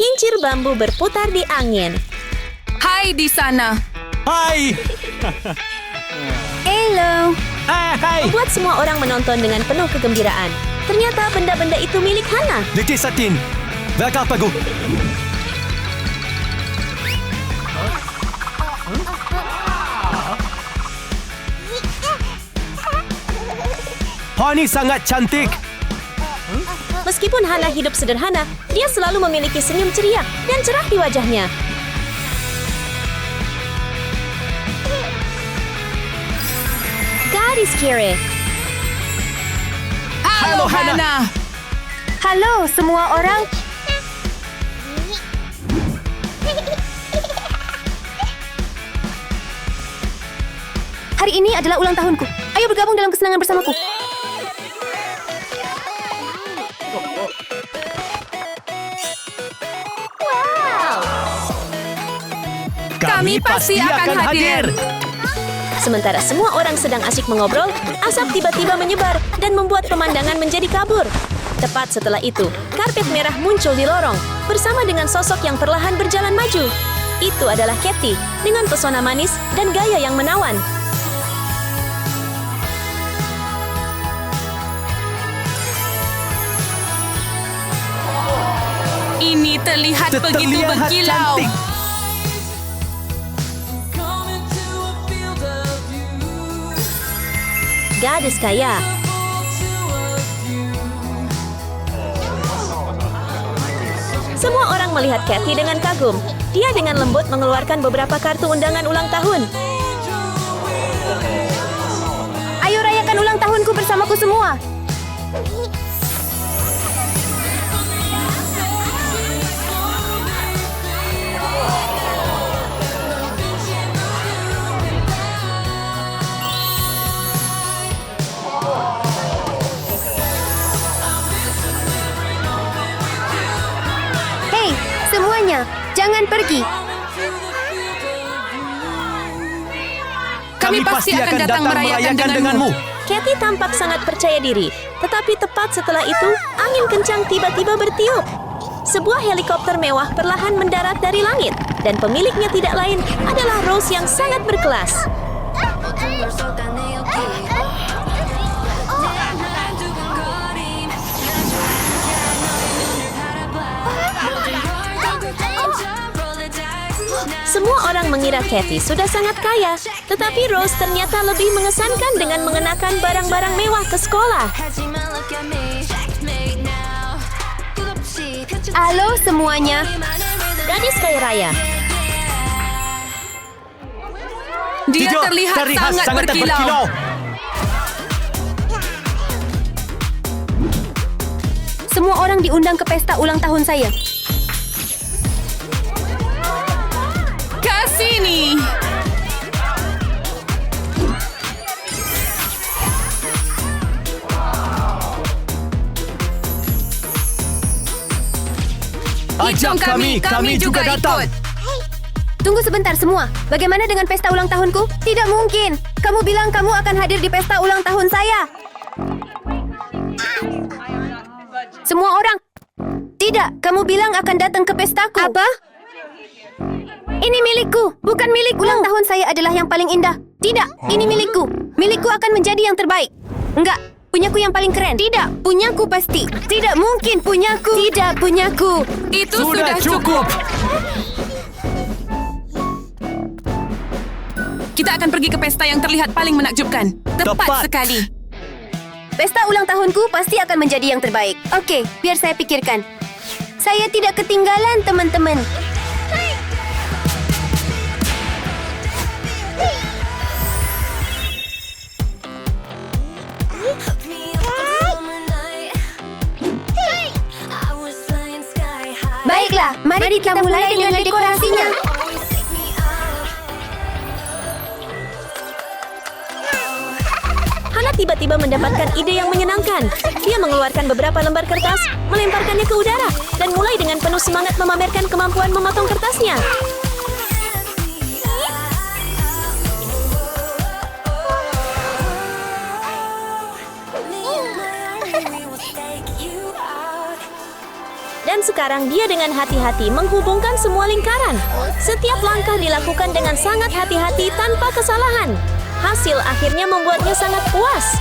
Kincir bambu berputar di angin. Hai di sana. Hai! Hello. Hai! Membuat semua orang menonton dengan penuh kegembiraan. Ternyata benda-benda itu milik Hana. Letih Satin. Belakang pagu. Hani sangat cantik. Meskipun Hana hidup sederhana, dia selalu memiliki senyum ceria dan cerah di wajahnya. Gadis Kiri. Halo, Hana. Halo semua orang. Hari ini adalah ulang tahunku. Ayo bergabung dalam kesenangan bersamaku. Kami pasti akan hadir. Sementara semua orang sedang asyik mengobrol, asap tiba-tiba menyebar dan membuat pemandangan menjadi kabur. Tepat setelah itu, karpet merah muncul di lorong bersama dengan sosok yang perlahan berjalan maju. Itu adalah Kathy dengan pesona manis dan gaya yang menawan. Ini terlihat begitu berkilau. cantik. Gadis kaya. Semua orang melihat Kathy dengan kagum. Dia dengan lembut mengeluarkan beberapa kartu undangan ulang tahun. Ayo rayakan ulang tahunku bersamaku semua. Hei, semuanya, jangan pergi. Kami pasti akan datang merayakan denganmu. Kathy tampak sangat percaya diri, tetapi tepat setelah itu, angin kencang tiba-tiba bertiup. Sebuah helikopter mewah perlahan mendarat dari langit, dan pemiliknya tidak lain adalah Rose yang sangat berkelas. Semua orang mengira Kathy sudah sangat kaya, tetapi Rose ternyata lebih mengesankan dengan mengenakan barang-barang mewah ke sekolah. Halo semuanya, gadis kaya raya. Dia terlihat sangat berkilau. Semua orang diundang ke pesta ulang tahun saya. Sini. Ajak kami juga datang. Tunggu sebentar semua. Bagaimana dengan pesta ulang tahunku? Tidak mungkin. Kamu bilang kamu akan hadir di pesta ulang tahun saya. Semua orang. Tidak, kamu bilang akan datang ke pestaku. Apa? Ini milikku, bukan milikmu. Ulang tahun saya adalah yang paling indah. Tidak, ini milikku. Milikku akan menjadi yang terbaik. Enggak, punyaku yang paling keren. Tidak, punyaku pasti. Tidak mungkin punyaku. Tidak, punyaku. Itu sudah cukup. Kita akan pergi ke pesta yang terlihat paling menakjubkan. Tepat sekali. Pesta ulang tahunku pasti akan menjadi yang terbaik. Oke, biar saya pikirkan. Saya tidak ketinggalan, teman-teman. Baiklah, mari kita mulai dengan dekorasinya. Hana tiba-tiba mendapatkan ide yang menyenangkan. Dia mengeluarkan beberapa lembar kertas, melemparkannya ke udara, dan mulai dengan penuh semangat memamerkan kemampuan memotong kertasnya. Dan sekarang dia dengan hati-hati menghubungkan semua lingkaran. Setiap langkah dilakukan dengan sangat hati-hati tanpa kesalahan. Hasil akhirnya membuatnya sangat puas.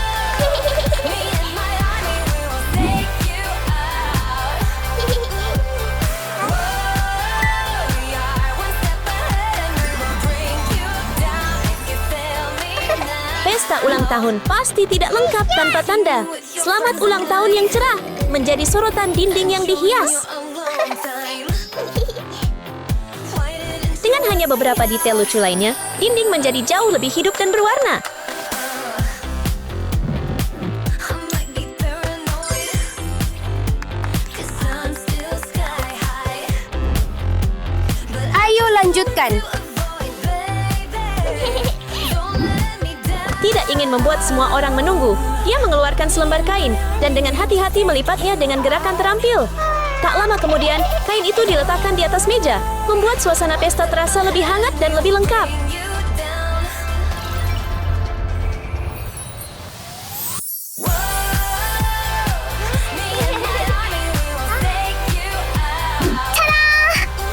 Pesta ulang tahun pasti tidak lengkap tanpa tanda. Selamat ulang tahun yang cerah menjadi sorotan dinding yang dihias. Dengan hanya beberapa detail lucu lainnya, dinding menjadi jauh lebih hidup dan berwarna. Ayo lanjutkan. Tidak ingin membuat semua orang menunggu, dia mengeluarkan selembar kain dan dengan hati-hati melipatnya dengan gerakan terampil. Tak lama kemudian, kain itu diletakkan di atas meja, membuat suasana pesta terasa lebih hangat dan lebih lengkap.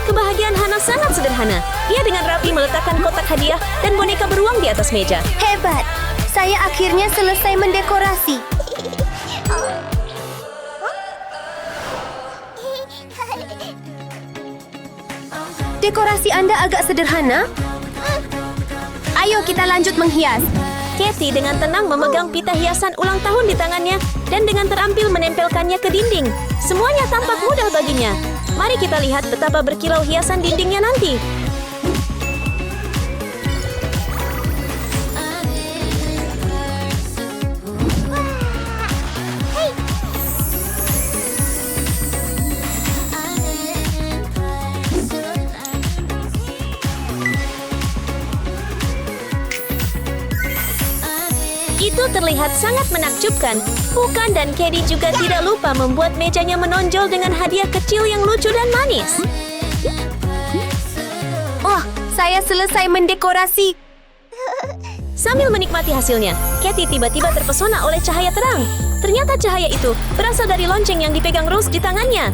Kebahagiaan Hana sangat sederhana. Dia dengan rapi meletakkan kotak hadiah dan boneka beruang di atas meja. Hebat. Saya akhirnya selesai mendekorasi. Dekorasi Anda agak sederhana. Ayo kita lanjut menghias. Kathy dengan tenang memegang pita hiasan ulang tahun di tangannya dan dengan terampil menempelkannya ke dinding. Semuanya tampak mudah baginya. Mari kita lihat betapa berkilau hiasan dindingnya nanti. Itu terlihat sangat menakjubkan. Bukan, dan Caddy juga tidak lupa membuat mejanya menonjol dengan hadiah kecil yang lucu dan manis. Oh, saya selesai mendekorasi. Sambil menikmati hasilnya, Kathy tiba-tiba terpesona oleh cahaya terang. Ternyata cahaya itu berasal dari lonceng yang dipegang Rose di tangannya.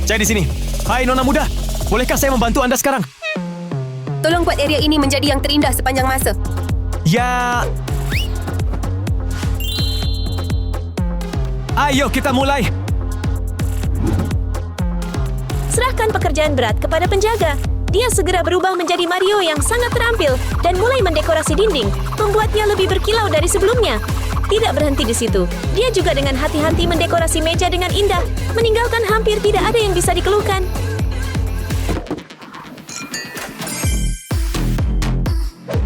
Saya di sini. Hai Nona muda. Bolehkah saya membantu Anda sekarang? Tolong buat area ini menjadi yang terindah sepanjang masa. Ya. Ayo kita mulai. Serahkan pekerjaan berat kepada penjaga. Dia segera berubah menjadi Mario yang sangat terampil dan mulai mendekorasi dinding, membuatnya lebih berkilau dari sebelumnya. Tidak berhenti di situ. Dia juga dengan hati-hati mendekorasi meja dengan indah, meninggalkan hampir tidak ada yang bisa dikeluhkan.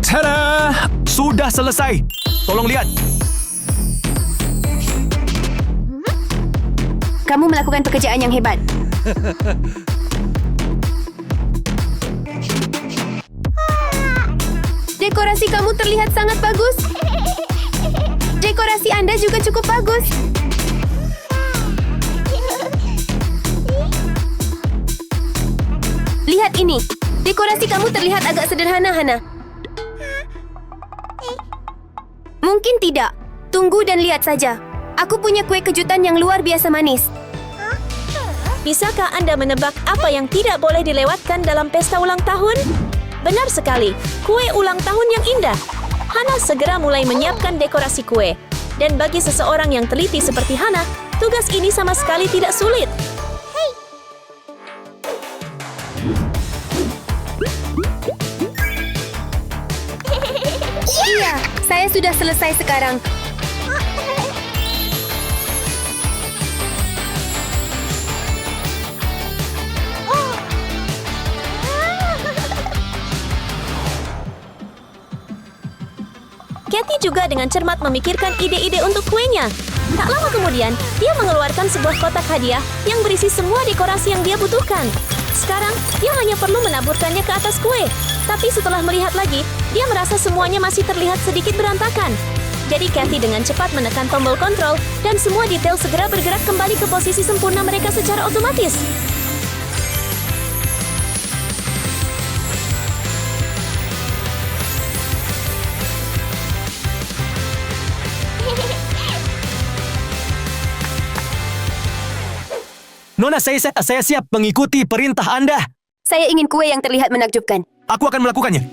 Tada! Sudah selesai. Tolong lihat. Kamu melakukan pekerjaan yang hebat. Dekorasi kamu terlihat sangat bagus. Dekorasi Anda juga cukup bagus. Lihat ini. Dekorasi kamu terlihat agak sederhana, Hana. Mungkin tidak. Tunggu dan lihat saja. Aku punya kue kejutan yang luar biasa manis. Bisakah Anda menebak apa yang tidak boleh dilewatkan dalam pesta ulang tahun? Benar sekali, kue ulang tahun yang indah. Hana segera mulai menyiapkan dekorasi kue. Dan bagi seseorang yang teliti seperti Hana, tugas ini sama sekali tidak sulit. Iya, saya sudah selesai sekarang. Kathy juga dengan cermat memikirkan ide-ide untuk kuenya. Tak lama kemudian, dia mengeluarkan sebuah kotak hadiah yang berisi semua dekorasi yang dia butuhkan. Sekarang, dia hanya perlu menaburkannya ke atas kue. Tapi setelah melihat lagi, dia merasa semuanya masih terlihat sedikit berantakan. Jadi Kathy dengan cepat menekan tombol kontrol dan semua detail segera bergerak kembali ke posisi sempurna mereka secara otomatis. Nona, saya siap mengikuti perintah Anda. Saya ingin kue yang terlihat menakjubkan. Aku akan melakukannya.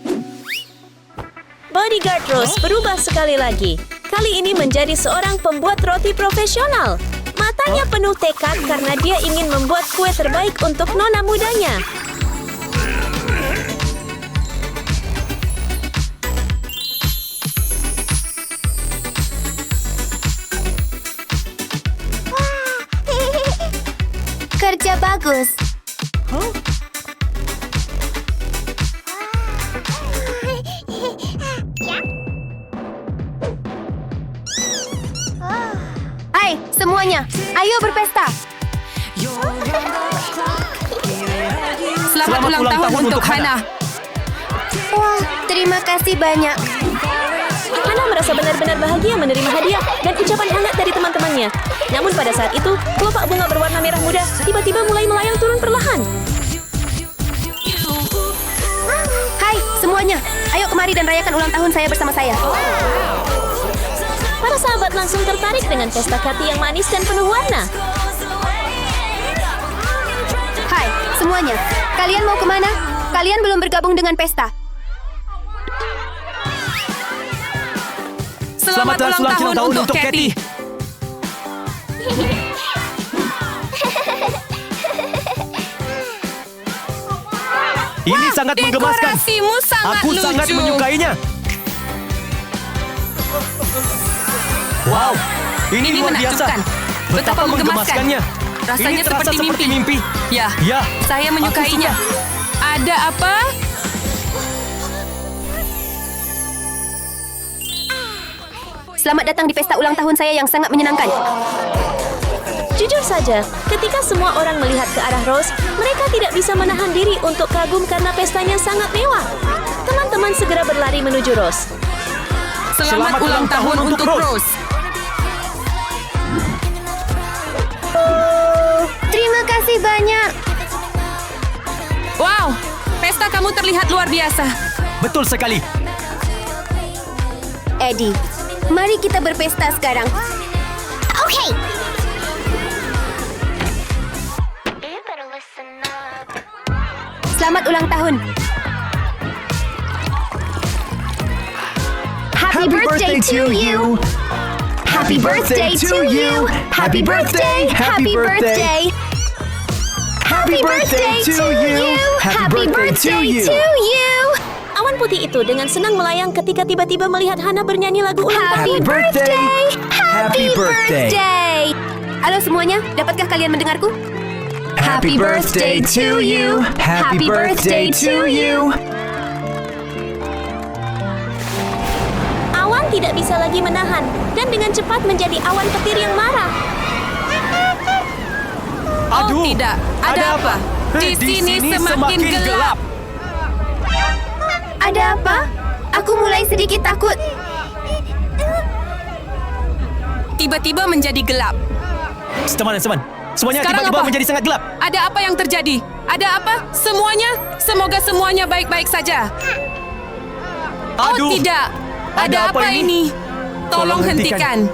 Bodyguard Rose berubah sekali lagi. Kali ini menjadi seorang pembuat roti profesional. Matanya penuh tekad karena dia ingin membuat kue terbaik untuk nona mudanya. Kerja bagus. Hai, semuanya. Ayo berpesta. Selamat ulang tahun untuk Hana. Wah, terima kasih banyak. Hana merasa benar-benar bahagia menerima hadiah dan ucapan hangat dari teman-temannya. Namun pada saat itu, kelopak bunga berwarna merah muda tiba-tiba mulai melayang turun perlahan. Hai, semuanya. Ayo kemari dan rayakan ulang tahun saya bersama saya. Para sahabat langsung tertarik dengan pesta Cathy yang manis dan penuh warna. Hai, semuanya. Kalian mau kemana? Kalian belum bergabung dengan pesta. Selamat ulang tahun untuk Cathy. Ini sangat menggemaskan. Dekorasimu sangat Aku lucu. sangat menyukainya. Wow, ini luar biasa. menakjubkan. Betapa menggemaskannya. Rasanya Ini terasa seperti mimpi. mimpi. Ya, Ya, saya menyukainya. aku Ada apa? Selamat datang di pesta ulang tahun saya yang sangat menyenangkan. Jujur saja, ketika semua orang melihat ke arah Rose, mereka tidak bisa menahan diri untuk kagum karena pestanya sangat mewah. Teman-teman segera berlari menuju Rose. Selamat ulang tahun untuk Rose. Terima kasih banyak. Wow, pesta kamu terlihat luar biasa. Betul sekali. Eddie, mari kita berpesta sekarang. Oke. Selamat ulang tahun. Happy birthday to you. Happy birthday to you. Happy birthday. Happy birthday. Happy birthday to you. Happy birthday to you. Awan putih itu dengan senang melayang ketika tiba-tiba melihat Hana bernyanyi lagu ulang tahun. Happy birthday. Happy birthday. Halo semuanya, dapatkah kalian mendengarku? Happy birthday to you. Happy birthday to you. Awan tidak bisa lagi menahan dan dengan cepat menjadi awan petir yang marah. Oh tidak, ada apa? Di sini semakin gelap. Ada apa? Aku mulai sedikit takut. Tiba-tiba menjadi gelap. Teman, semuanya Sekarang tiba-tiba apa? menjadi sangat gelap. Ada apa yang terjadi? Ada apa? Semuanya? Semoga semuanya baik-baik saja. Aduh. Oh tidak, ada apa ini? Tolong hentikan.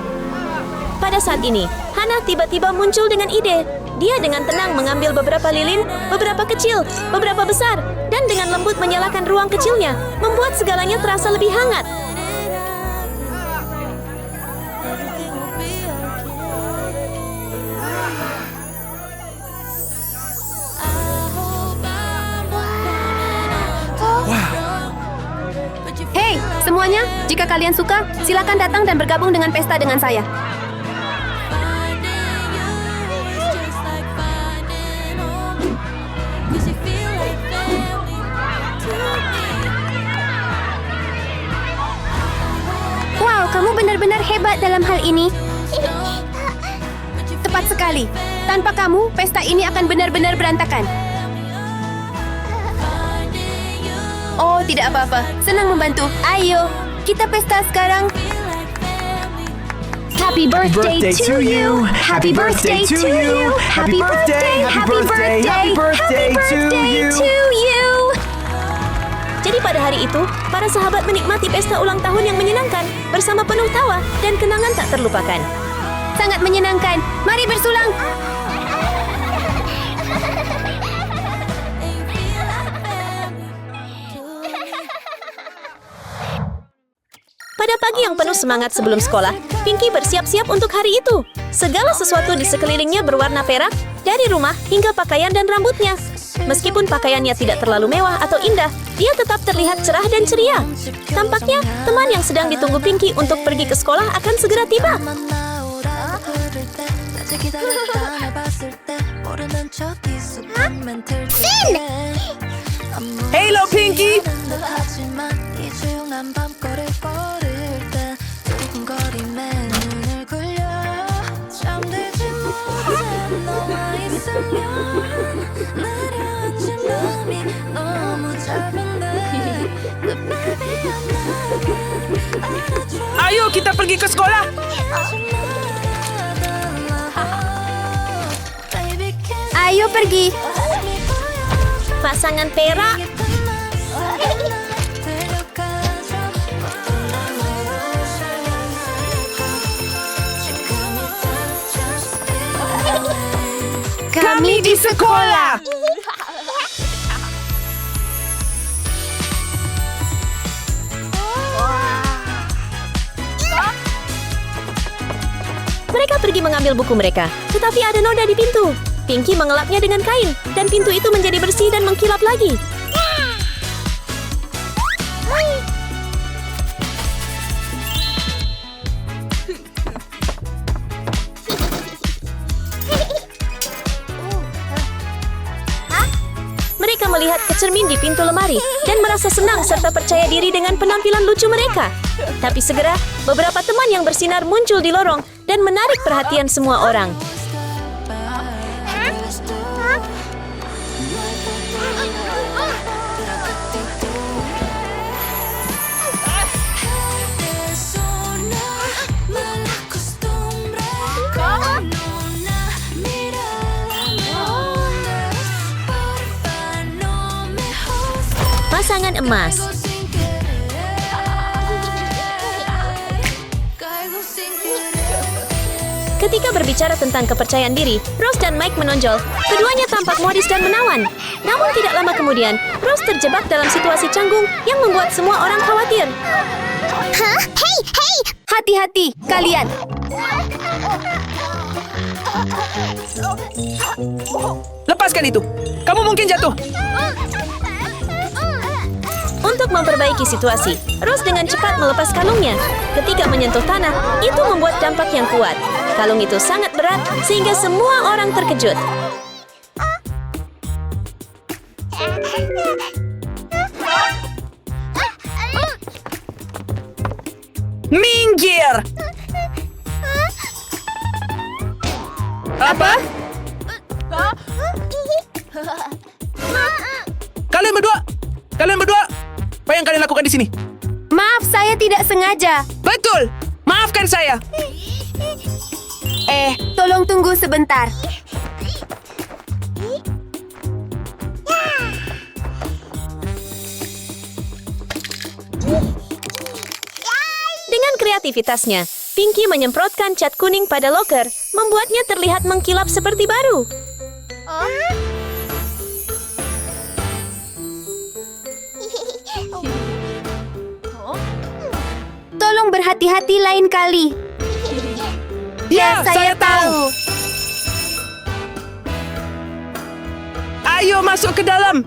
Pada saat ini, Hana tiba-tiba muncul dengan ide. Dia dengan tenang mengambil beberapa lilin, beberapa kecil, beberapa besar, dan dengan lembut menyalakan ruang kecilnya, membuat segalanya terasa lebih hangat. Hei, semuanya, jika kalian suka, silakan datang dan bergabung dengan pesta dengan saya. Wow, kamu benar-benar hebat dalam hal ini. Tepat sekali. Tanpa kamu, pesta ini akan benar-benar berantakan. Oh, tidak apa-apa. Senang membantu. Ayo, kita pesta sekarang. Happy birthday to you. Happy birthday to you. Happy birthday. Happy birthday. Happy birthday to you. Jadi pada hari itu, para sahabat menikmati pesta ulang tahun yang menyenangkan bersama penuh tawa dan kenangan tak terlupakan. Sangat menyenangkan. Mari bersulang. penuh semangat sebelum sekolah, Pinky bersiap-siap untuk hari itu. Segala sesuatu di sekelilingnya berwarna perak, dari rumah hingga pakaian dan rambutnya. Meskipun pakaiannya tidak terlalu mewah atau indah, dia tetap terlihat cerah dan ceria. Tampaknya, teman yang sedang ditunggu Pinky untuk pergi ke sekolah akan segera tiba. Hello, Pinky! Ayo kita pergi ke sekolah! Ayo pergi. Pasangan perak. Kami di sekolah! Mereka pergi mengambil buku mereka, tetapi ada noda di pintu. Pinky mengelapnya dengan kain, dan pintu itu menjadi bersih dan mengkilap lagi. Mereka melihat ke cermin di pintu lemari dan merasa senang serta percaya diri dengan penampilan lucu mereka. Tapi segera, beberapa teman yang bersinar muncul di lorong dan menarik perhatian semua orang. Pasangan emas. Ketika berbicara tentang kepercayaan diri, Rose dan Mike menonjol. Keduanya tampak modis dan menawan. Namun tidak lama kemudian, Rose terjebak dalam situasi canggung yang membuat semua orang khawatir. Hah? Hei, hei! Hati-hati, kalian. Lepaskan itu! Kamu mungkin jatuh! Untuk memperbaiki situasi, Rose dengan cepat melepas kalungnya. Ketika menyentuh tanah, itu membuat dampak yang kuat. Kalung itu sangat berat sehingga semua orang terkejut. Minggir! Apa? Kalian berdua! Apa yang kalian lakukan di sini? Maaf, saya tidak sengaja. Betul! Maafkan saya! Tolong tunggu sebentar. Dengan kreativitasnya, Pinky menyemprotkan cat kuning pada loker, membuatnya terlihat mengkilap seperti baru. Tolong berhati-hati lain kali. Ya, saya tahu! Ayo masuk ke dalam!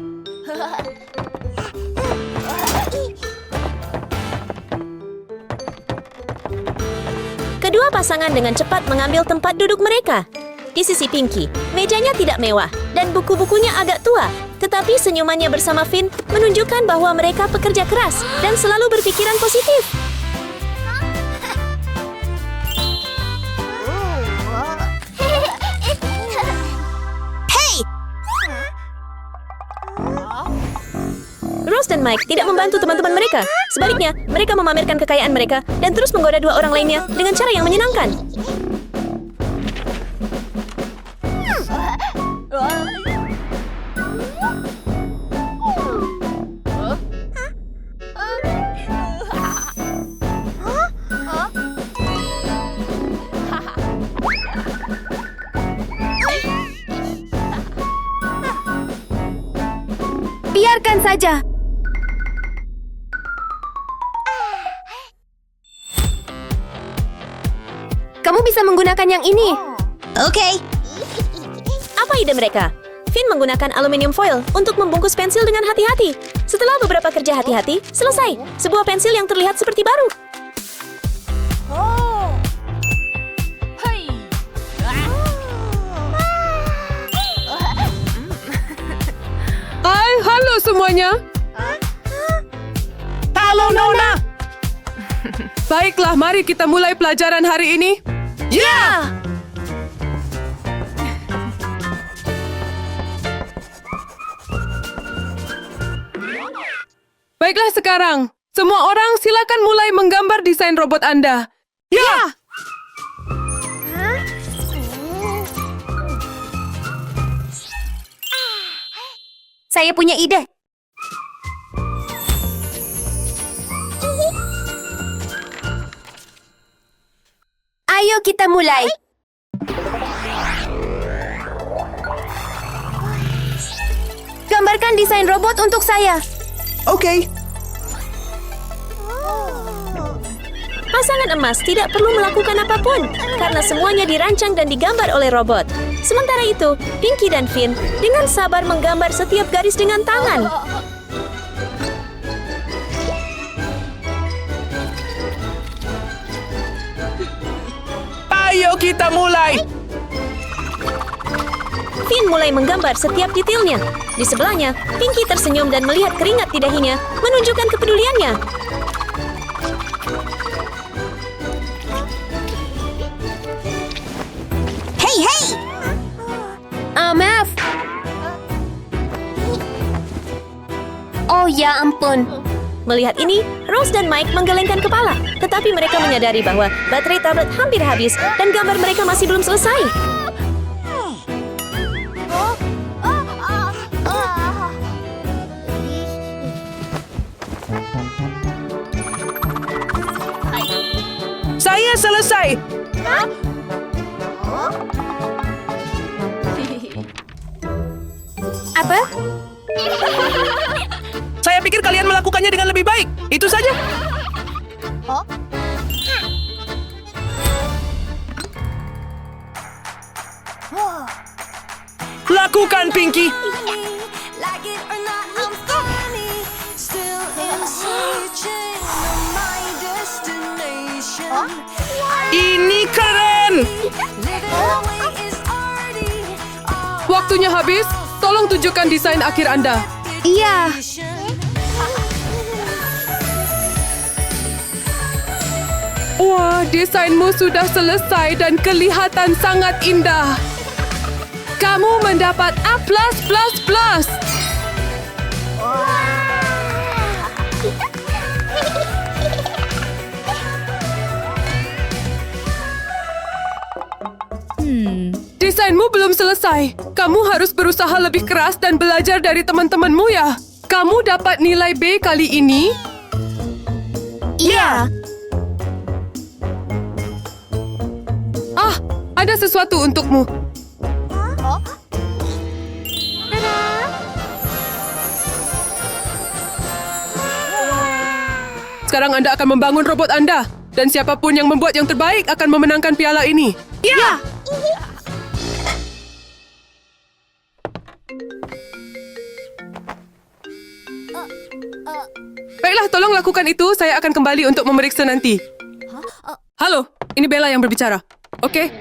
Kedua pasangan dengan cepat mengambil tempat duduk mereka. Di sisi Pinky, mejanya tidak mewah dan buku-bukunya agak tua. Tetapi senyumannya bersama Finn menunjukkan bahwa mereka pekerja keras dan selalu berpikiran positif. Rose dan Mike tidak membantu teman-teman mereka. Sebaliknya, mereka memamerkan kekayaan mereka dan terus menggoda dua orang lainnya dengan cara yang menyenangkan. Biarkan saja. lakukan yang ini. Oke. Apa ide mereka? Finn menggunakan aluminium foil untuk membungkus pensil dengan hati-hati. Setelah beberapa kerja hati-hati, selesai. Sebuah pensil yang terlihat seperti baru. Hai, halo semuanya. Halo, Nona! Baiklah, mari kita mulai pelajaran hari ini. Ya! Baiklah sekarang, semua orang silakan mulai menggambar desain robot Anda. Ya! Saya punya ide. Ayo kita mulai. Gambarkan desain robot untuk saya. Oke. Pasangan emas tidak perlu melakukan apapun karena semuanya dirancang dan digambar oleh robot. Sementara itu, Pinky dan Finn dengan sabar menggambar setiap garis dengan tangan. Ayo kita mulai. Finn mulai menggambar setiap detailnya. Di sebelahnya, Pinky tersenyum dan melihat keringat di dahinya, menunjukkan kepeduliannya. Maaf. Oh ya ampun. Melihat ini, Rose dan Mike menggelengkan kepala. Tetapi mereka menyadari bahwa baterai tablet hampir habis dan gambar mereka masih belum selesai. Saya selesai. Apa? Saya pikir kalian melakukannya dengan lebih baik. Itu saja. Lakukan, Pinky. Like it or not, I'm funny. Still in searching of my destination. Ini keren. Living away is arty. Waktunya habis, tolong tunjukkan desain akhir Anda. Iya. Wah, desainmu sudah selesai dan kelihatan sangat indah. Kamu mendapat A+++. Desainmu belum selesai. Kamu harus berusaha lebih keras dan belajar dari teman-temanmu ya. Kamu dapat nilai B kali ini. Iya. Ah, ada sesuatu untukmu. Sekarang Anda akan membangun robot Anda. Dan siapapun yang membuat yang terbaik akan memenangkan piala ini. Ya. Baiklah, tolong lakukan itu. Saya akan kembali untuk memeriksa nanti. Halo, ini Bella yang berbicara. Oke.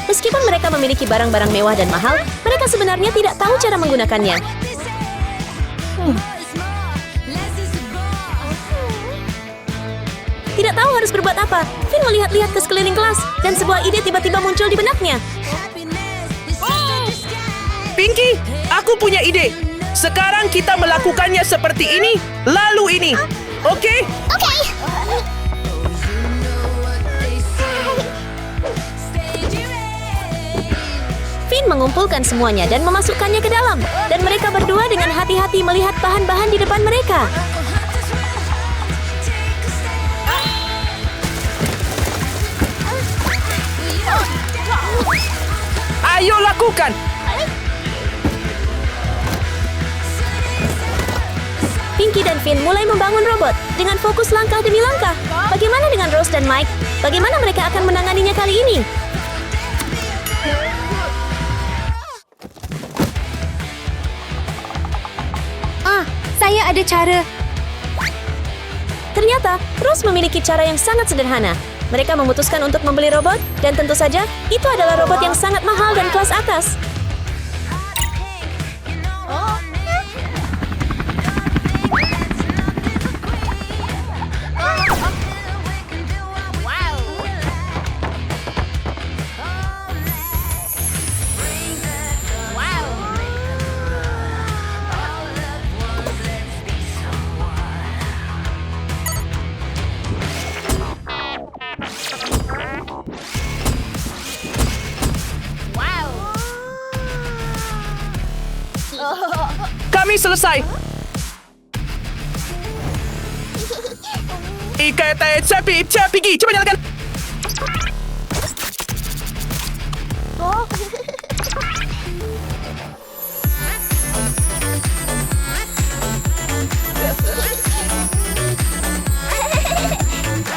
Meskipun mereka memiliki barang-barang mewah dan mahal, mereka sebenarnya tidak tahu cara menggunakannya. Tidak tahu harus berbuat apa, Finn melihat-lihat ke sekeliling kelas, dan sebuah ide tiba-tiba muncul di benaknya. Pinky, aku punya ide. Sekarang kita melakukannya seperti ini, lalu ini. Oke? Finn mengumpulkan semuanya dan memasukkannya ke dalam, dan mereka berdua dengan hati-hati melihat bahan-bahan di depan mereka. Ayo lakukan. Pinky dan Finn mulai membangun robot dengan fokus langkah demi langkah. Bagaimana dengan Rose dan Mike? Bagaimana mereka akan menanganinya kali ini? Saya ada cara. Ternyata, Rose memiliki cara yang sangat sederhana. Mereka memutuskan untuk membeli robot, dan tentu saja, itu adalah robot yang sangat mahal dan kelas atas. Kami selesai. Ikat sapi, pergi. Cepat nyalakan.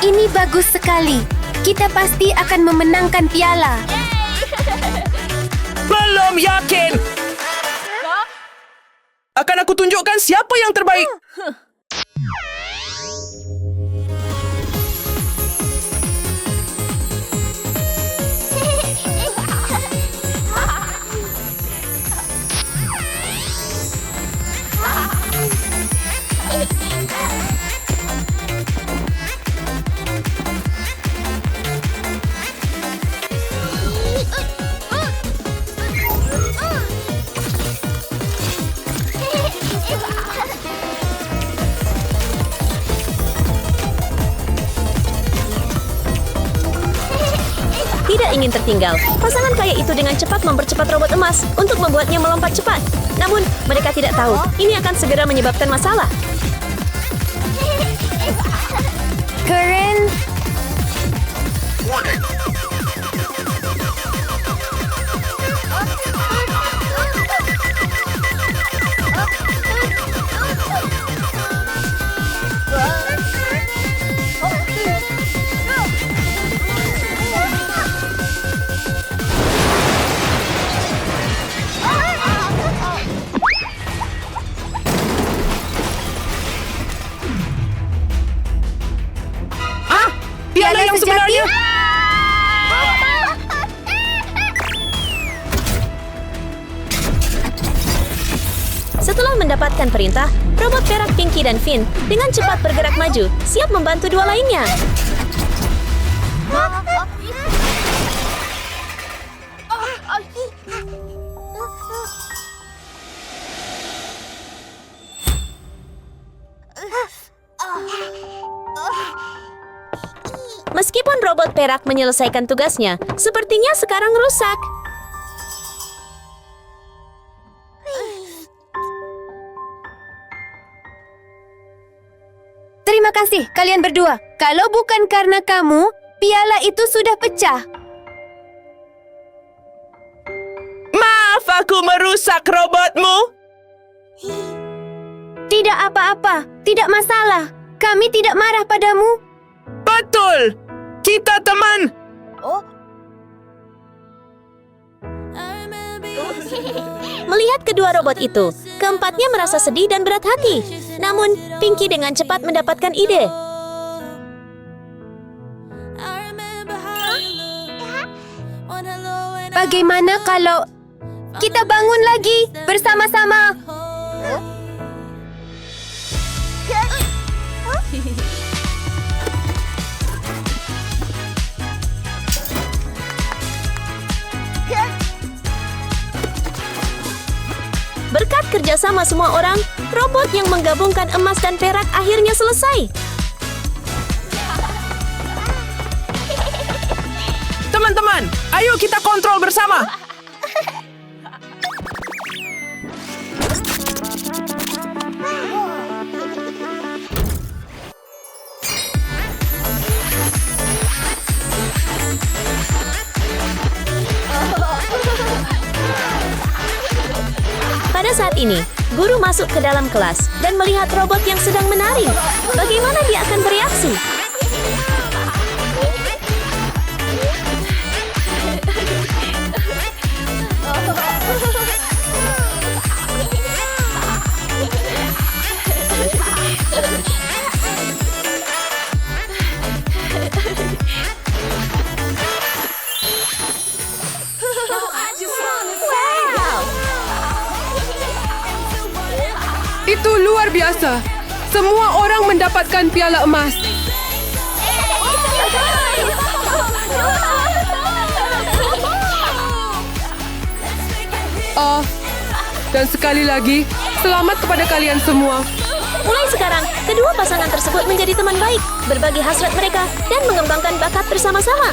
Ini bagus sekali. Kita pasti akan memenangkan piala. Belum yakin. Akan aku tunjukkan siapa yang terbaik. Tidak ingin tertinggal, pasangan kaya itu dengan cepat mempercepat robot emas untuk membuatnya melompat cepat. Namun, mereka tidak tahu ini akan segera menyebabkan masalah. Keren. Piala yang sebenarnya. Setelah mendapatkan perintah, robot perak Pinky dan Finn dengan cepat bergerak maju, siap membantu dua lainnya. Meskipun robot perak menyelesaikan tugasnya, sepertinya sekarang rusak. Terima kasih kalian berdua. Kalau bukan karena kamu, piala itu sudah pecah. Maaf aku merusak robotmu. Tidak apa-apa, tidak masalah. Kami tidak marah padamu. Betul. Kita teman. Melihat kedua robot itu, keempatnya merasa sedih dan berat hati. Namun, Pinky dengan cepat mendapatkan ide. Bagaimana kalau kita bangun lagi bersama-sama? Berkat kerjasama semua orang, robot yang menggabungkan emas dan perak akhirnya selesai. Teman-teman, ayo kita kontrol bersama. Pada saat ini, Guru masuk ke dalam kelas dan melihat robot yang sedang menari. Bagaimana dia akan bereaksi? Itu luar biasa. Semua orang mendapatkan piala emas. Dan sekali lagi, selamat kepada kalian semua. Mulai sekarang, kedua pasangan tersebut menjadi teman baik, berbagi hasrat mereka, dan mengembangkan bakat bersama-sama.